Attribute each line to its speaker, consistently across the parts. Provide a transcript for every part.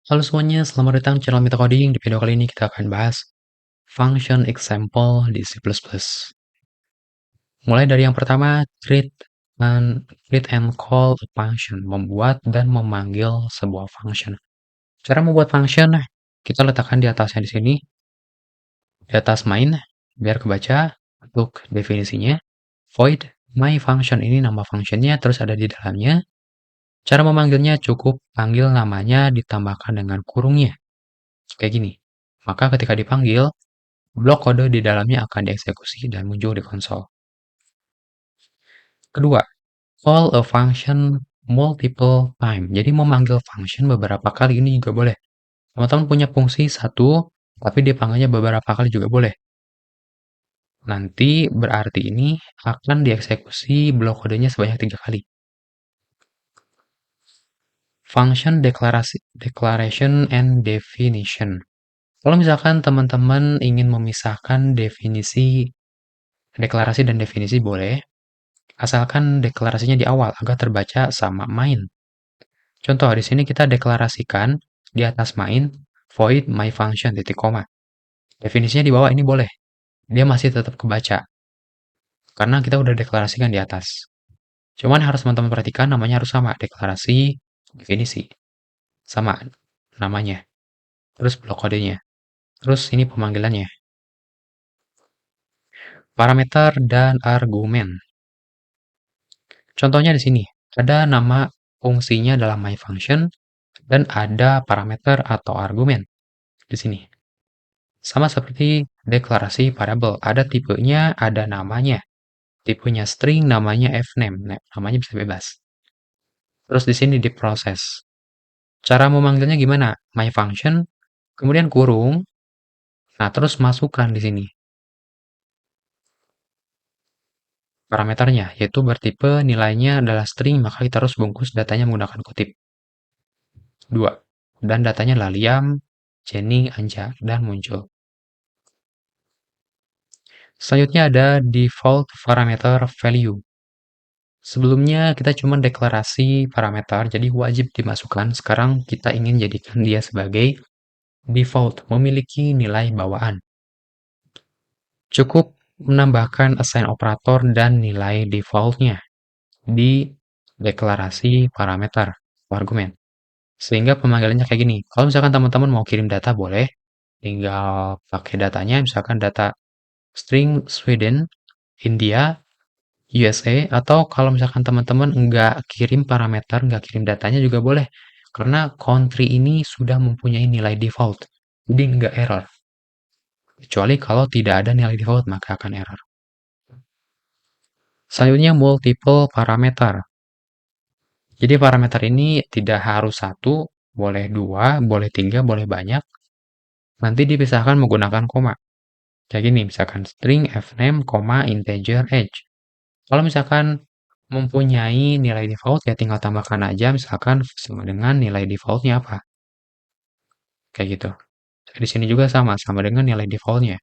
Speaker 1: Halo semuanya, selamat datang di channel Mita Coding. Di video kali ini kita akan bahas function example di C++. Mulai dari yang pertama, create and call a function, membuat dan memanggil sebuah function. Cara membuat function, kita letakkan di atasnya di sini, di atas main, biar kebaca untuk definisinya. Void my function, ini nama functionnya, terus ada di dalamnya. Cara memanggilnya cukup panggil namanya ditambahkan dengan kurungnya. Kayak gini. Maka ketika dipanggil, blok kode di dalamnya akan dieksekusi dan muncul di konsol. Kedua, call a function multiple time. Jadi memanggil function beberapa kali ini juga boleh. Teman-teman punya fungsi satu, tapi dipanggilnya beberapa kali juga boleh. Nanti berarti ini akan dieksekusi blok kodenya sebanyak 3 kali. Function declaration and definition. Kalau misalkan teman-teman ingin memisahkan deklarasi dan definisi boleh, asalkan deklarasinya di awal agar terbaca sama main. Contoh, di sini kita deklarasikan di atas main void my function titik koma. Definisinya di bawah ini boleh. Dia masih tetap kebaca. Karena kita udah deklarasikan di atas. Cuman harus teman-teman perhatikan namanya harus sama. Deklarasi, definisi. Sama namanya. Terus blok kodenya. Terus ini pemanggilannya. Parameter dan argumen. Contohnya di sini. Ada nama fungsinya dalam my function dan ada parameter atau argumen di sini. Sama seperti deklarasi variabel, ada tipenya, ada namanya. Tipenya string, namanya fname, namanya bisa bebas. Terus di sini diproses. Cara memanggilnya gimana? My function, kemudian kurung, nah terus masukkan di sini parameternya, yaitu bertipe nilainya adalah string, maka kita harus bungkus datanya menggunakan kutip. 2. Dan datanya adalah Liam, Jenny, Anja, dan muncul. Selanjutnya ada default parameter value. Sebelumnya kita cuma deklarasi parameter, jadi wajib dimasukkan. Sekarang kita ingin jadikan dia sebagai default, memiliki nilai bawaan. Cukup menambahkan assign operator dan nilai defaultnya di deklarasi parameter argumen. Sehingga pemanggilannya kayak gini. Kalau misalkan teman-teman mau kirim data boleh, tinggal pakai datanya, misalkan data string Sweden, India, USA, atau kalau misalkan teman-teman nggak kirim parameter, nggak kirim datanya juga boleh. Karena country ini sudah mempunyai nilai default. Jadi nggak error. Kecuali kalau tidak ada nilai default, maka akan error. Selanjutnya multiple parameter. Jadi parameter ini tidak harus satu, boleh dua, boleh tiga, boleh banyak. Nanti dipisahkan menggunakan koma. Kayak gini, misalkan string fname, integer age. Kalau misalkan mempunyai nilai default, ya tinggal tambahkan aja, misalkan sama dengan nilai defaultnya apa. Kayak gitu. Di sini juga sama dengan nilai defaultnya.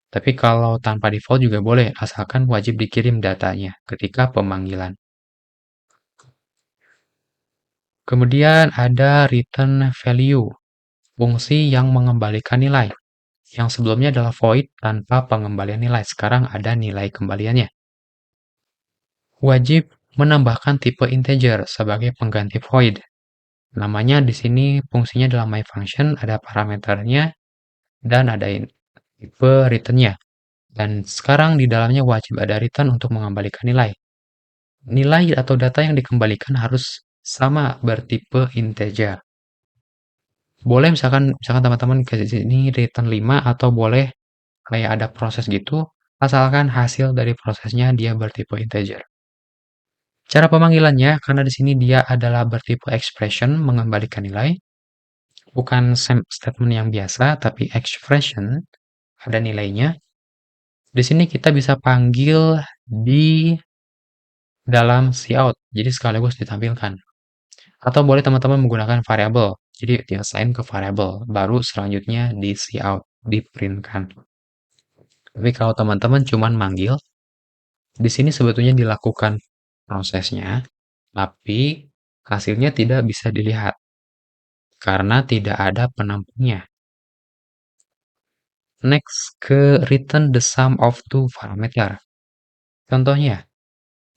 Speaker 1: Tapi kalau tanpa default juga boleh, asalkan wajib dikirim datanya ketika pemanggilan. Kemudian ada return value, fungsi yang mengembalikan nilai. Yang sebelumnya adalah void tanpa pengembalian nilai, sekarang ada nilai kembaliannya. Wajib menambahkan tipe integer sebagai pengganti void. Namanya di sini fungsinya adalah my function, ada parameternya, dan ada tipe returnnya. Dan sekarang di dalamnya wajib ada return untuk mengembalikan nilai. Nilai atau data yang dikembalikan harus sama bertipe integer. Boleh misalkan teman-teman ke sini return 5 atau boleh kayak ada proses gitu, asalkan hasil dari prosesnya dia bertipe integer. Cara pemanggilannya, karena di sini dia adalah bertipe expression, mengembalikan nilai, bukan statement yang biasa, tapi expression, ada nilainya. Di sini kita bisa panggil di dalam cout, jadi sekaligus ditampilkan. Atau boleh teman-teman menggunakan variabel, jadi diassign ke variabel, baru selanjutnya di cout, diprintkan. Tapi kalau teman-teman cuman manggil, di sini sebetulnya dilakukan prosesnya, tapi hasilnya tidak bisa dilihat. karena tidak ada penampungnya. Next, ke return the sum of two parameter. Contohnya,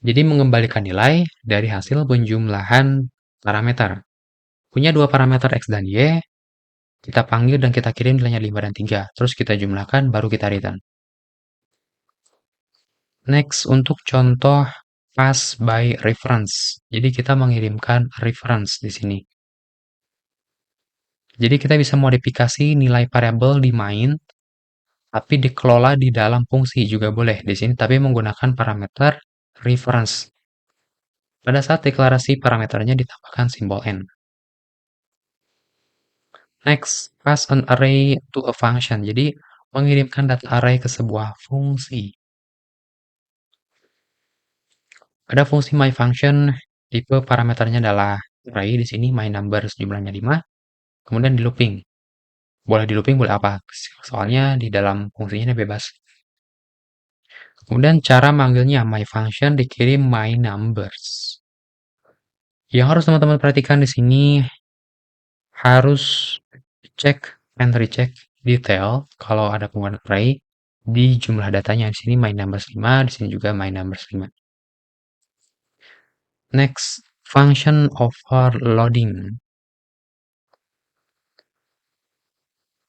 Speaker 1: jadi mengembalikan nilai dari hasil penjumlahan parameter. Punya dua parameter X dan Y, kita panggil dan kita kirim nilainya 5 dan 3. Terus kita jumlahkan, baru kita return. Next, untuk contoh pass by reference. Jadi kita mengirimkan reference di sini. Jadi kita bisa modifikasi nilai variabel di main, tapi dikelola di dalam fungsi juga boleh di sini, tapi menggunakan parameter reference. Pada saat deklarasi parameternya ditambahkan simbol n. Next, pass an array to a function. Jadi mengirimkan data array ke sebuah fungsi. Pada fungsi myFunction, tipe parameternya adalah array di sini myNumber jumlahnya 5, kemudian di looping. Boleh di looping, boleh apa? Soalnya di dalam fungsinya ini bebas. Kemudian cara manggilnya myFunction dikirim myNumbers. Yang harus teman-teman perhatikan di sini harus cek and recheck detail kalau ada penggunaan array di jumlah datanya. Di sini myNumbers 5, di sini juga myNumbers 5. Next, function overloading.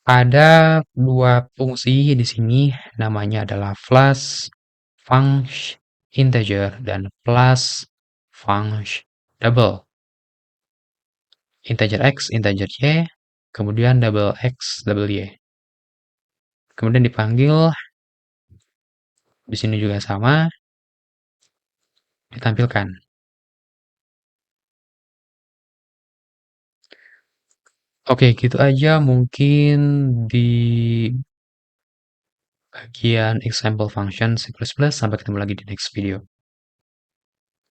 Speaker 1: Ada dua fungsi di sini, namanya adalah plus function integer dan plus function double. Integer x, integer y, kemudian double x, double y. Kemudian dipanggil, di sini juga sama, ditampilkan. Oke, gitu aja mungkin di bagian example function C++. Sampai ketemu lagi di next video.